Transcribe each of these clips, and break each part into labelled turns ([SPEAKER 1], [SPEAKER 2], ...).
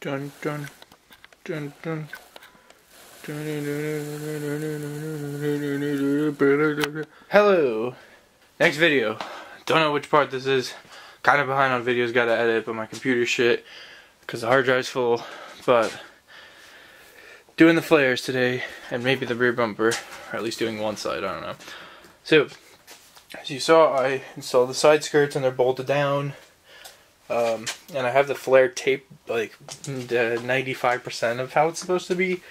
[SPEAKER 1] Dun dun dun dun. Hello. Next video. Don't know which part this is. Kind of behind on videos, gotta edit, but my computer shit because the hard drive's full. But doing the flares today, and maybe the rear bumper, or at least doing one side, I don't know. So, as you saw, I installed the side skirts and they're bolted down. And I have the flare taped like 95% of how it's supposed to be.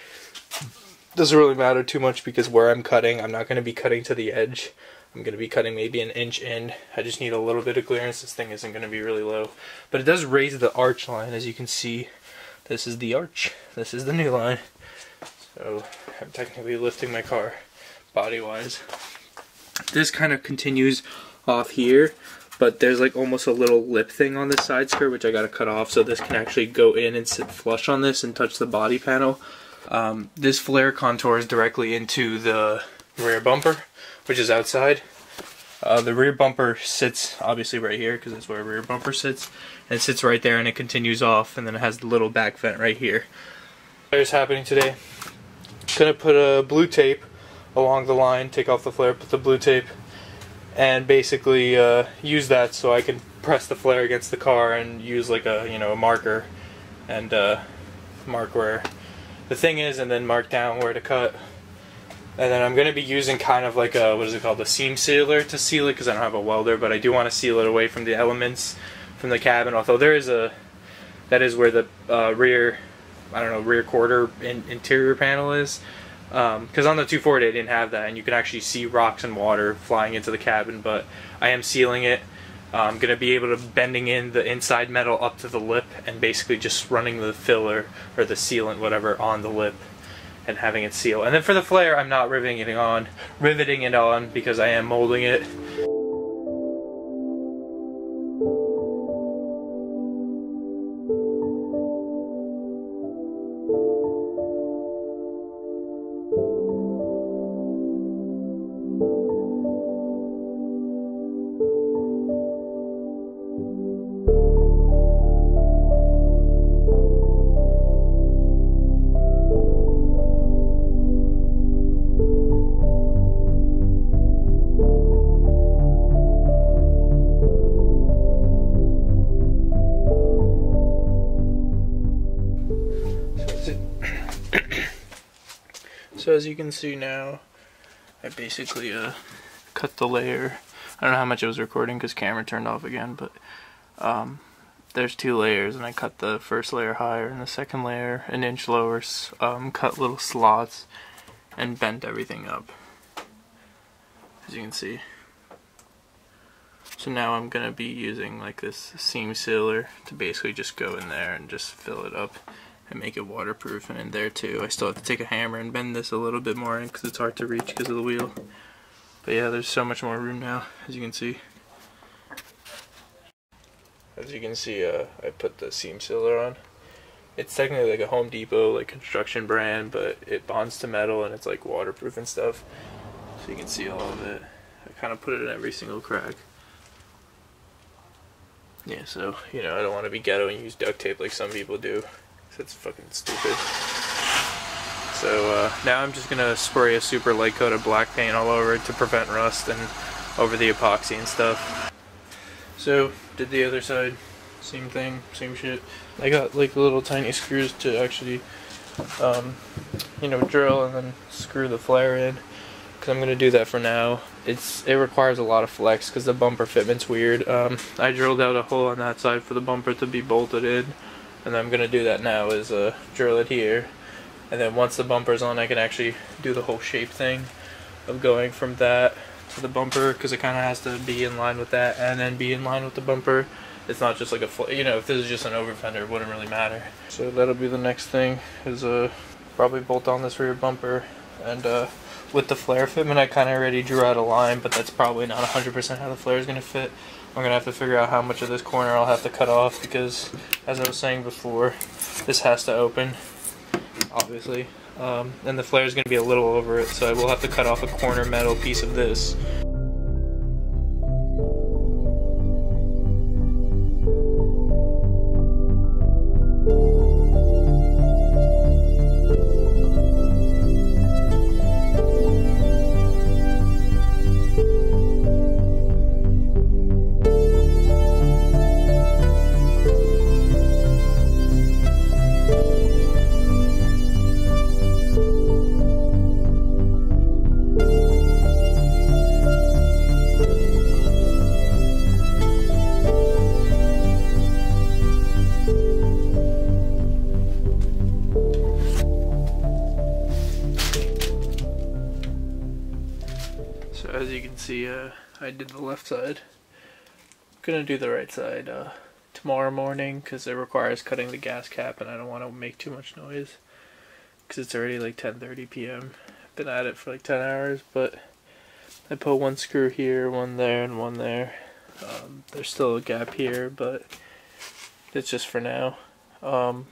[SPEAKER 1] Doesn't really matter too much because where I'm cutting, I'm not going to be cutting to the edge. I'm going to be cutting maybe an inch in. I just need a little bit of clearance. This thing isn't going to be really low. But it does raise the arch line, as you can see. This is the arch. This is the new line. So I'm technically lifting my car body-wise. This kind of continues off here, but there's like almost a little lip thing on this side skirt, which I got to cut off so this can actually go in and sit flush on this and touch the body panel. This flare contours directly into the rear bumper, which is outside. The rear bumper sits obviously right here because that's where a rear bumper sits, and it sits right there and it continues off, and then it has the little back vent right here. Flare's happening today. Gonna put a blue tape along the line, take off the flare, put the blue tape, and basically use that so I can press the flare against the car and use like a a marker and mark where the thing is, and then mark down where to cut. And then I'm going to be using kind of like a, what is it called, a seam sealer to seal it because I don't have a welder, but I do want to seal it away from the elements from the cabin. Although there is a, that is where the rear, I don't know, rear quarter interior panel is. Because on the 240 I didn't have that, and you can actually see rocks and water flying into the cabin, but I am sealing it. I'm going to be able to bending in the inside metal up to the lip and basically just running the filler or the sealant, whatever, on the lip and having it seal. And then for the flare, I'm not riveting it on because I am molding it. So as you can see now, I basically cut the layer. I don't know how much it was recording because camera turned off again, but there's two layers, and I cut the first layer higher and the second layer an inch lower, cut little slots and bent everything up, as you can see. So now I'm gonna be using like this seam sealer to basically just go in there and just fill it up and make it waterproof. And in there too, I still have to take a hammer and bend this a little bit more in because it's hard to reach because of the wheel. But yeah, there's so much more room now, as you can see. As you can see, I put the seam sealer on. It's technically like a Home Depot like construction brand, but it bonds to metal and it's like waterproof and stuff. So you can see all of it. I kind of put it in every single crack. Yeah, so, I don't want to be ghetto and use duct tape like some people do. That's fucking stupid. So now I'm just gonna spray a super light coat of black paint all over it to prevent rust and over the epoxy and stuff. So did the other side, same thing, same shit. I got like little tiny screws to actually drill and then screw the flare in, because I'm gonna do that for now. It requires a lot of flex because the bumper fitment's weird. I drilled out a hole on that side for the bumper to be bolted in. And I'm going to do that now is drill it here, and then once the bumper's on I can actually do the whole shape thing of going from that to the bumper, because it kind of has to be in line with that and then be in line with the bumper. It's not just like a, if this is just an over fender it wouldn't really matter. So that'll be the next thing, is probably bolt on this rear bumper. And with the flare fitment I kind of already drew out a line, but that's probably not 100% how the flare is going to fit. I'm going to have to figure out how much of this corner I'll have to cut off because, as I was saying before, this has to open, obviously. And the flare is going to be a little over it, so I will have to cut off a corner metal piece of this. see, I did the left side. I'm gonna do the right side tomorrow morning because it requires cutting the gas cap, and I don't want to make too much noise because it's already like 10:30 p.m. Been at it for like 10 hours, but I put one screw here, one there, and one there. There's still a gap here, but it's just for now. I'm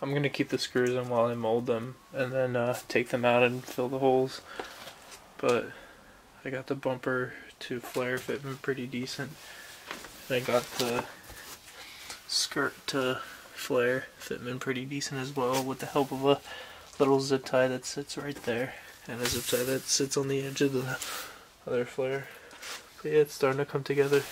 [SPEAKER 1] gonna keep the screws in while I mold them, and then take them out and fill the holes. But I got the bumper to flare fitting pretty decent, and I got the skirt to flare fitment pretty decent as well, with the help of a little zip tie that sits right there, and a zip tie that sits on the edge of the other flare. But yeah, it's starting to come together.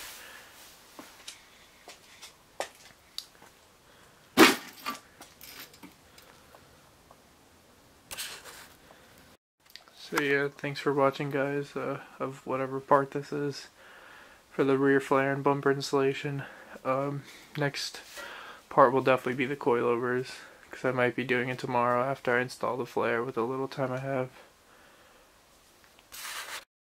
[SPEAKER 1] So yeah, thanks for watching, guys, of whatever part this is for the rear flare and bumper installation. Next part will definitely be the coilovers, because I might be doing it tomorrow after I install the flare with the little time I have.